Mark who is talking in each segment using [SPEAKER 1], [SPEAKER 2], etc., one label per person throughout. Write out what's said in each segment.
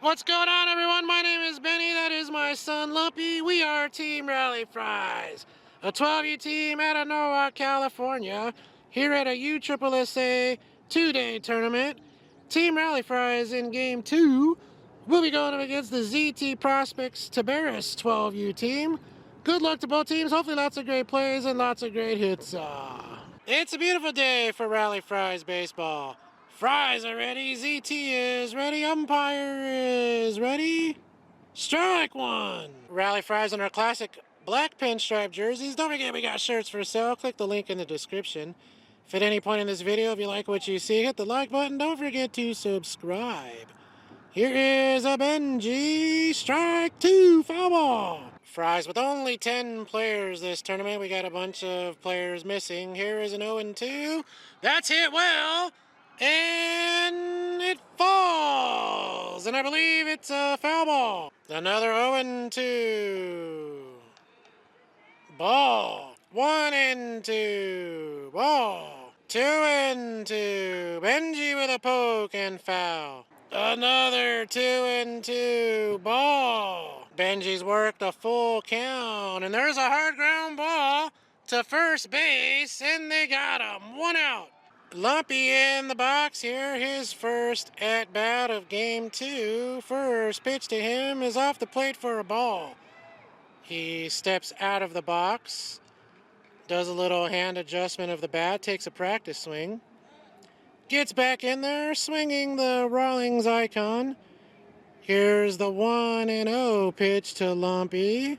[SPEAKER 1] What's going on, everyone? My name is Benny. That is my son, Lumpy. We are Team Rally Fries, a 12U team out of Norwalk, California, here at a USSSA two-day tournament. Team Rally Fries in Game 2 will be going up against the ZT Prospects Taberes 12U team. Good luck to both teams. Hopefully lots of great plays and lots of great hits. It's a beautiful day for Rally Fries baseball. Fries are ready, ZT is ready, umpire is ready. Strike one! Rally Fries in our classic black pinstripe jerseys. Don't forget we got shirts for sale. Click the link in the description. If at any point in this video, if you like what you see, hit the like button. Don't forget to subscribe. Here is a Benji. Strike two, foul ball. Fries with only 10 players this tournament. We got a bunch of players missing. Here is an 0-2. That's hit well. And it falls. And I believe it's a foul ball. Another 0-2. Ball. 1-2. Ball. 2-2. Benji with a poke and foul. Another 2-2. Ball. Benji's worked a full count. And there's a hard ground ball to first base. And they got him. One out. Lumpy in the box here, his first at-bat of Game 2. First pitch to him is off the plate for a ball. He steps out of the box, does a little hand adjustment of the bat, takes a practice swing. Gets back in there, swinging the Rawlings icon. Here's the 1-0 pitch to Lumpy.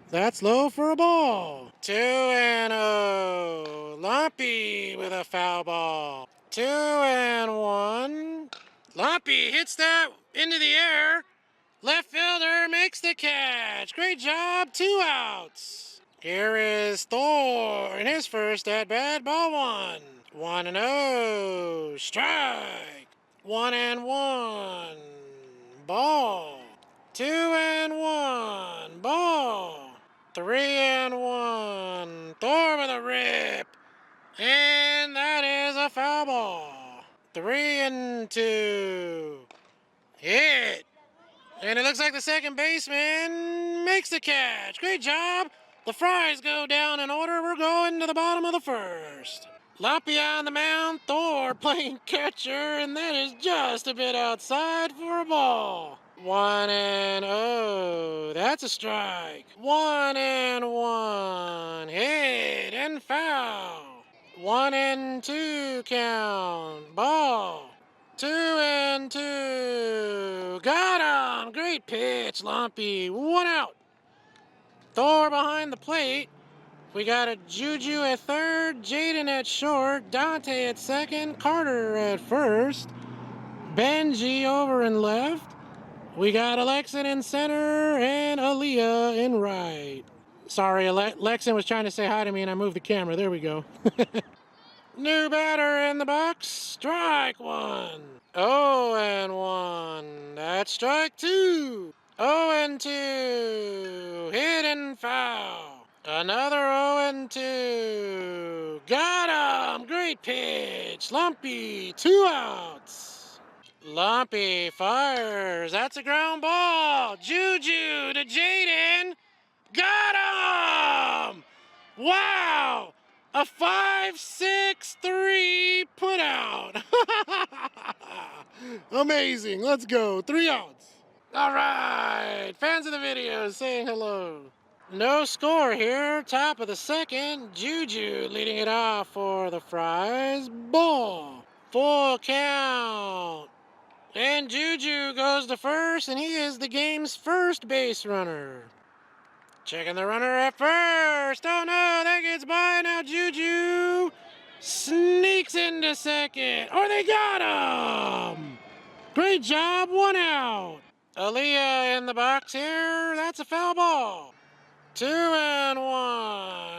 [SPEAKER 1] That's low for a ball. 2-0. Lumpy with a foul ball. 2-1. Lumpy hits that into the air. Left fielder makes the catch. Great job. 2 outs. Here is Thor in his first at-bat. Ball 1. 1-0. Strike. 1-1. Ball. 2-1. Ball. 3-1. Thor with a rip. And that is a foul ball. 3-2. Hit. And it looks like the second baseman makes the catch. Great job. The Fries go down in order. We're going to the bottom of the first. Lumpy on the mound. Thor playing catcher. And that is just a bit outside for a ball. 1-0. That's a strike. 1-1. Hit and foul. 1-2 count. Ball. 2-2. Got him. Great pitch, Lumpy. 1 out. Thor behind the plate. We got a Juju at third, Jaden at short, Dante at second, Carter at first, Benji over in left. We got Alexin in center and Aaliyah in right. Sorry, Alexin was trying to say hi to me and I moved the camera. There we go. New batter in the box. Strike one. 0-1. That's strike two. 0-2. Hit and foul. Another 0-2. Got him. Great pitch. Lumpy. 2 outs. Lumpy fires. That's a ground ball. Juju to Jaden. Got him! Wow! A 5-6-3 put out. Amazing. Let's go. 3 outs. All right. Fans of the video saying hello. No score here. Top of the second. Juju leading it off for the Fries. Ball. Full count. And Juju goes to first, and he is the game's first base runner. Checking the runner at first. Oh no, that gets by. Now Juju sneaks into second. Oh, they got him. Great job. 1 out. Aaliyah in the box here. That's a foul ball. 2-1.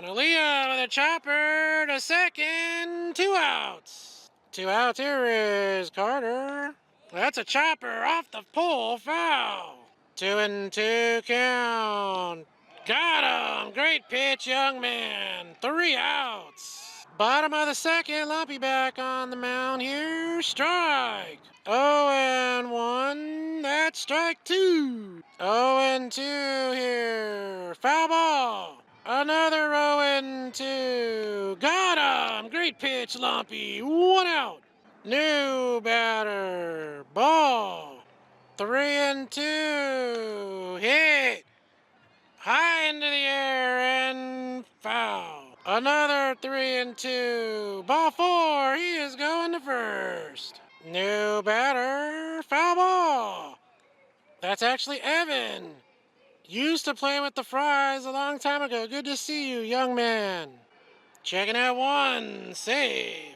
[SPEAKER 1] Aaliyah with a chopper to second. 2 outs. 2 outs. Here is Carter. That's a chopper off the pole. Foul. 2-2 count. Got him. Great pitch, young man. 3 outs. Bottom of the second. Lumpy back on the mound here. Strike. 0-1. and that's strike 2. 0-2 here. Foul ball. Another 0-2. Got him. Great pitch, Lumpy. 1 out. New batter. Ball. 3-2. Hit. High into the air and foul. Another 3-2. Ball 4. He is going to first. New batter. Foul ball. That's actually Evan. Used to play with the Fries a long time ago. Good to see you, young man. Checking out one. Safe.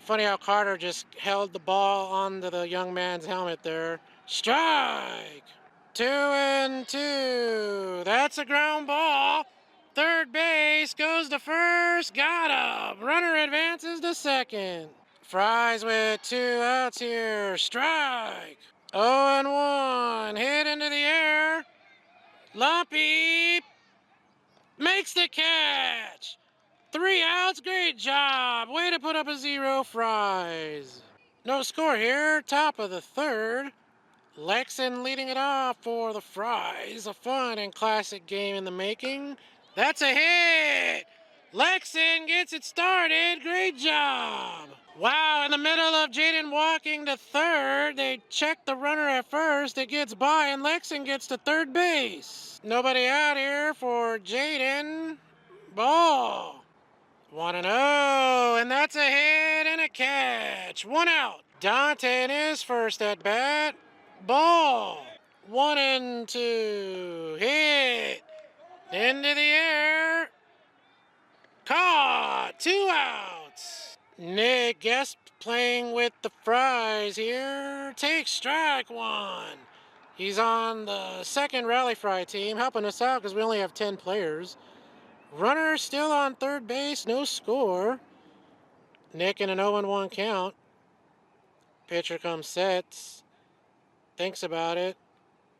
[SPEAKER 1] Funny how Carter just held the ball onto the young man's helmet there. Strike. 2-2. That's a ground ball. Third base goes to first. Got him. Runner advances to second. Fries with 2 outs here. Strike. 0-1. Hit into the air. Lumpy makes the catch. 3 outs. Great job. Way to put up a 0, Fries. No score here. Top of the third. Lexon leading it off for the Fries. A fun and classic game in the making. That's a hit. Lexon gets it started. Great job. Wow, in the middle of Jaden walking to third, they check the runner at first. It gets by, and Lexon gets to third base. Nobody out here for Jaden. Ball. 1-0, and that's a hit and a catch. 1 out. Dante in his first at bat. Ball. 1-2. Hit. Into the air. Caught. 2 outs. Nick Guest playing with the Fries here. Takes strike 1. He's on the second Rally Fry team, helping us out because we only have 10 players. Runner still on third base, no score. Nick in an 0-1 count. Pitcher comes, sets, thinks about it,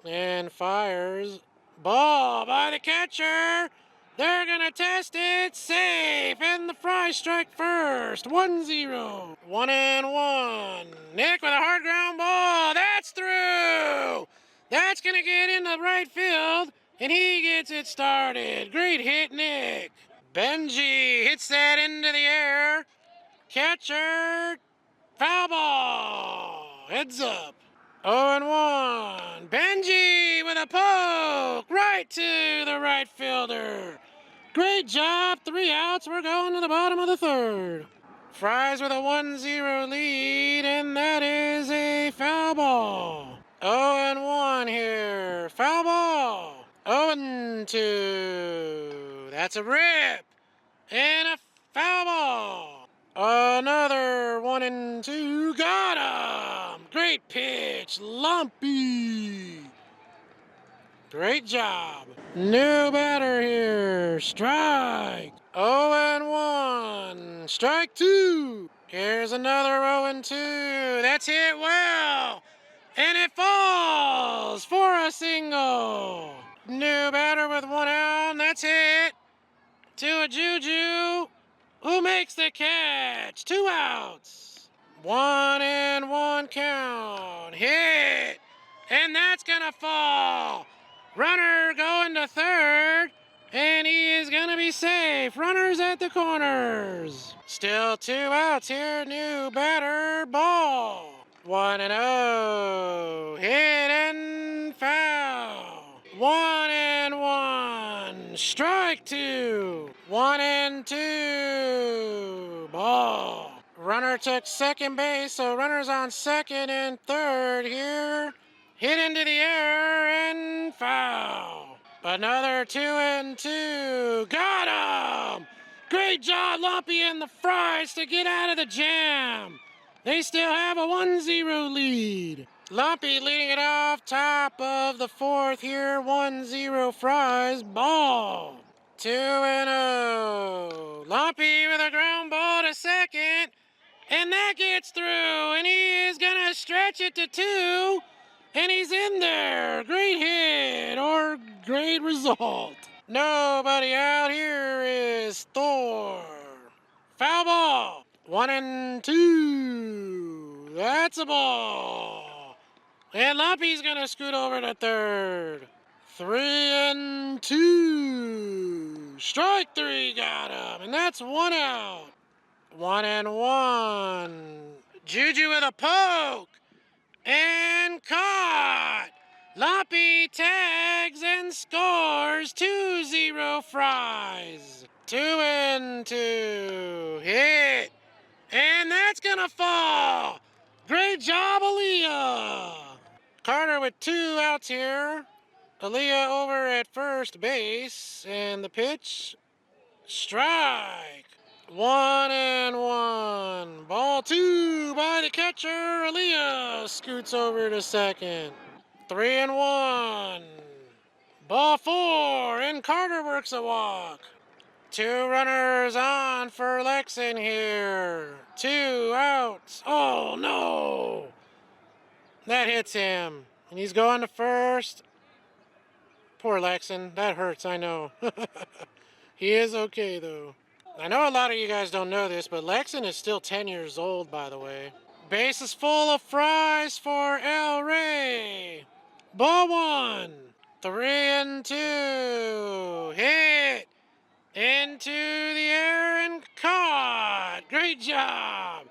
[SPEAKER 1] and fires. Ball by the catcher. They're going to test it. Safe. And the Fries strike first. 1-0. 1-1. Nick with a hard ground ball. That's through. That's going to get into right field. And he gets it started. Great hit, Nick. Benji hits that into the air. Catcher. Foul ball. Heads up. 0-1. Benji with a poke right to the right fielder. Great job. 3 outs. We're going to the bottom of the third. Fries with a 1-0 lead, and that is a foul ball. 0-1 here. Foul ball. 0-2. That's a rip. And a foul ball. Another 1-2. Got him. Great pitch. Lumpy. Great job. New batter here. Strike. 0-1. Strike 2. Here's another 0-2. That's hit well. And it falls for a single. New batter with 1 out. That's hit to a Juju, who makes the catch. 2 outs. 1-1 count. Hit. And that's going to fall. Runner going to third. And he is going to be safe. Runners at the corners. Still 2 outs here. New batter. Ball. 1-0. Hit and foul. 1-1. Strike 2. 1-2. Ball. Runner took second base, so runners on second and third here. Hit into the air and foul. Another 2-2. Got him! Great job, Lumpy and the Fries, to get out of the jam. They still have a 1-0 lead. Lumpy leading it off, top of the fourth here. 1-0 Fries. Ball. 2-0. Lumpy with a ground ball to second. And that gets through. And he is going to stretch it to 2. And he's in there. Great hit or great result. Nobody out. Here is Thor. Foul ball. 1-2. That's a ball. And Lumpy's going to scoot over to third. 3-2. Strike three, got him. And that's 1 out. 1-1. Juju with a poke. And caught. Lumpy tags and scores. 2-0 Fries. 2-2. Hit. And that's going to fall. Great job, Aaliyah. Carter with 2 outs here. Aaliyah over at first base. And the pitch. Strike. 1-1. Ball 2 by the catcher. Aaliyah scoots over to second. 3-1. Ball 4. And Carter works a walk. 2 runners on for Lexon here. 2 outs. Oh, no. That hits him. And he's going to first. Poor Lexon. That hurts, I know. He is okay, though. I know a lot of you guys don't know this, but Lexon is still 10 years old, by the way. Base is full of Fries for El Rey. Ball 1. 3-2. Hit. Into the air and caught. Great job.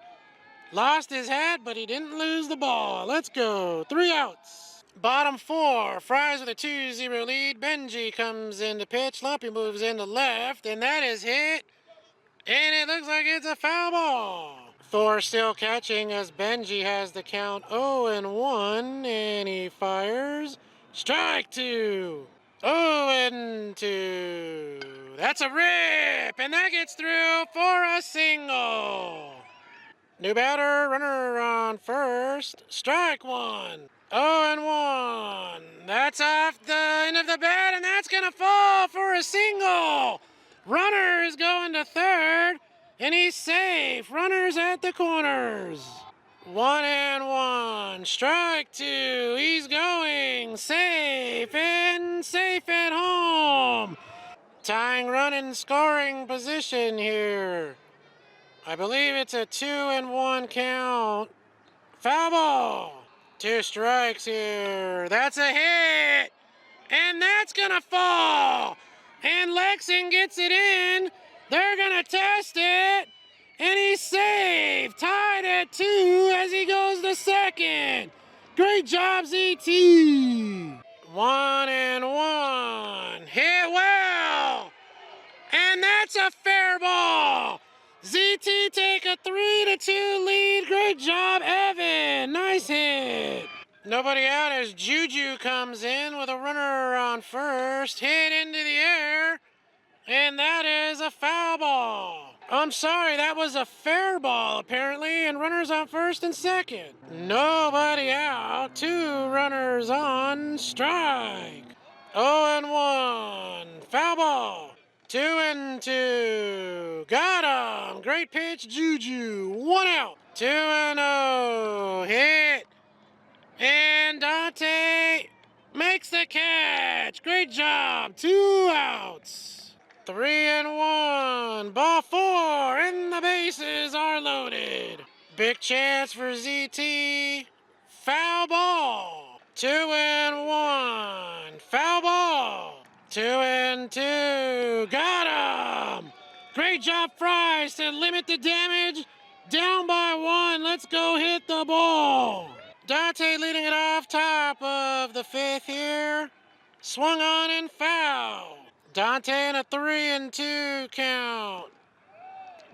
[SPEAKER 1] Lost his hat, but he didn't lose the ball. Let's go. 3 outs. Bottom 4. Fries with a 2-0 lead. Benji comes in to pitch. Lumpy moves into left, and that is hit. And it looks like it's a foul ball. Thor still catching as Benji has the count 0-1, and he fires. Strike 2. 0-2. That's a rip, and that gets through for a single. New batter, runner on first. Strike 1. 0-1. That's off the end of the bat, and that's going to fall for a single. Runner is going to third, and he's safe. Runners at the corners. 1-1. Strike 2. He's going safe and safe at home. Tying run in scoring position here. I believe it's a 2-1 count. Foul ball. 2 strikes here. That's a hit. And that's going to fall. And Lexon gets it in. They're going to test it. And he's safe. Tied at 2 as he goes to second. Great job, ZT. 1-1. Hit well. And that's a fair ball. ZT take a 3-2 lead. Great job, Evan. Nice hit. Nobody out as Juju comes in with a runner on first. Hit into the air. And that is a foul ball. I'm sorry, that was a fair ball apparently. And runners on first and second. Nobody out. 2 runners on strike. 0-1. Foul ball. 2-2. Got him. Great pitch, Juju. 1 out. 2-0. Hit. And Dante makes the catch. Great job. 2 outs. 3-1. Ball 4. And the bases are loaded. Big chance for ZT. Foul ball. 2-1. Foul ball. 2-2. Got him. Great job, Fries, to limit the damage. Down by 1. Let's go hit the ball. Dante leading it off top of the 5th here. Swung on and foul. Dante in a 3-2 count.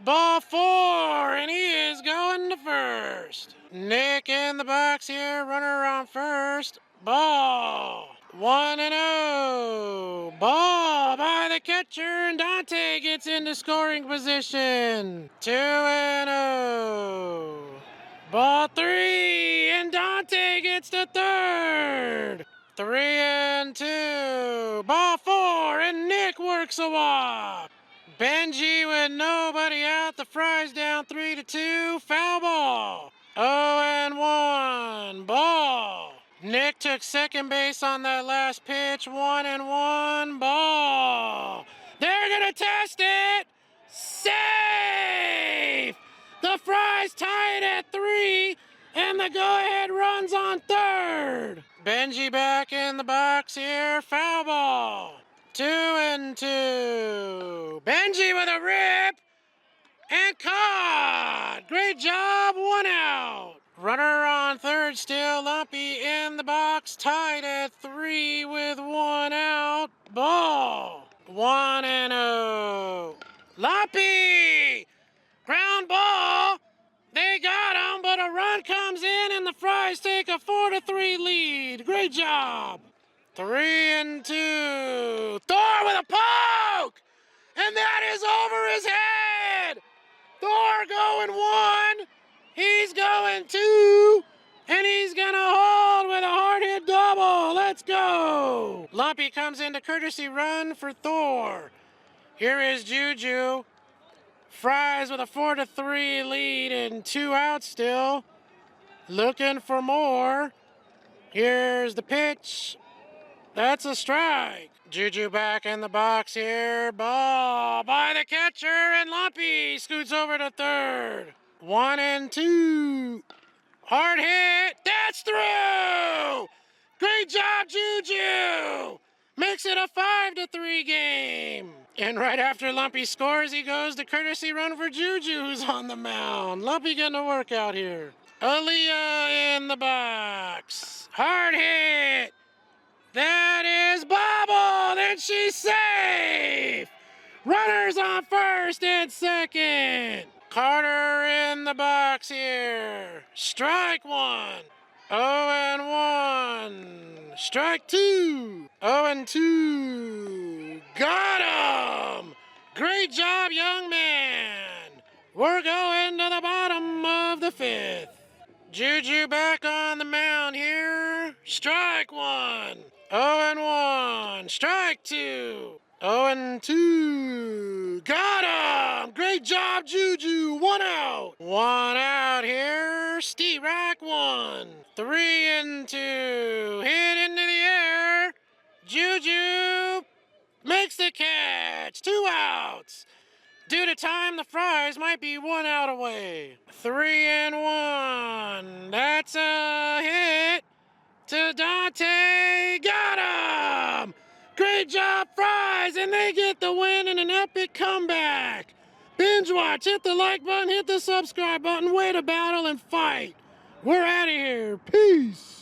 [SPEAKER 1] Ball 4, and he is going to first. Nick in the box here, runner on first. Ball. 1-0. Ball by the catcher, and Dante gets into scoring position. 2-0. Ball 3, and Dante gets to third. 3-2. Ball 4, and Nick works a walk. Benji with nobody out. The Fries down 3-2. Foul ball. 0-1. Ball. Nick took second base on that last pitch. 1-1. Ball. They're going to test it. Safe. The Fries tie it at 3. And the go-ahead run's on third. Benji back in the box here. Foul ball. 2-2. Benji with a rip. And caught. Great job. 1 out. Runner on third still. Lumpy in the box. Tied at 3 with 1 out. Ball. 1-0. Lumpy. Ground ball. They got him, but a run comes in, and the Fries take a 4-3 lead. Great job. 3-2. Thor with a poke, and that is over his head. Thor going 1. He's going 2, and he's gonna hold with a hard hit double. Let's go. Lumpy comes into courtesy run for Thor. Here is Juju. Fries with a 4-3 lead and 2 outs still. Looking for more. Here's the pitch. That's a strike. Juju back in the box here. Ball by the catcher, and Lumpy scoots over to third. 1-2. Hard hit. That's through. Great job, Juju. Makes it a 5-3 game. And right after Lumpy scores, he goes to courtesy run for Juju, who's on the mound. Lumpy getting a workout here. Aaliyah in the box. Hard hit. That is bobbled, and she's safe. Runners on first and second. Carter in the box here. Strike 1. 0-1. Strike 2. 0-2. Got him. Great job, young man. We're going to the bottom of the 5th. Juju back on the mound here. Strike 1. 0-1. Strike 2. 0-2. Got him. Great job, Juju. 1 out. 1 out here. Steve Rack 1. 3-2. Hit into the air. Juju makes the catch. 2 outs. Due to time, the Fries might be 1 out away. 3-1. That's a hit to Dante. Got him. Great job, Fries, and they get the win in an epic comeback. Binge watch, hit the like button, hit the subscribe button, way to battle and fight. We're out of here. Peace.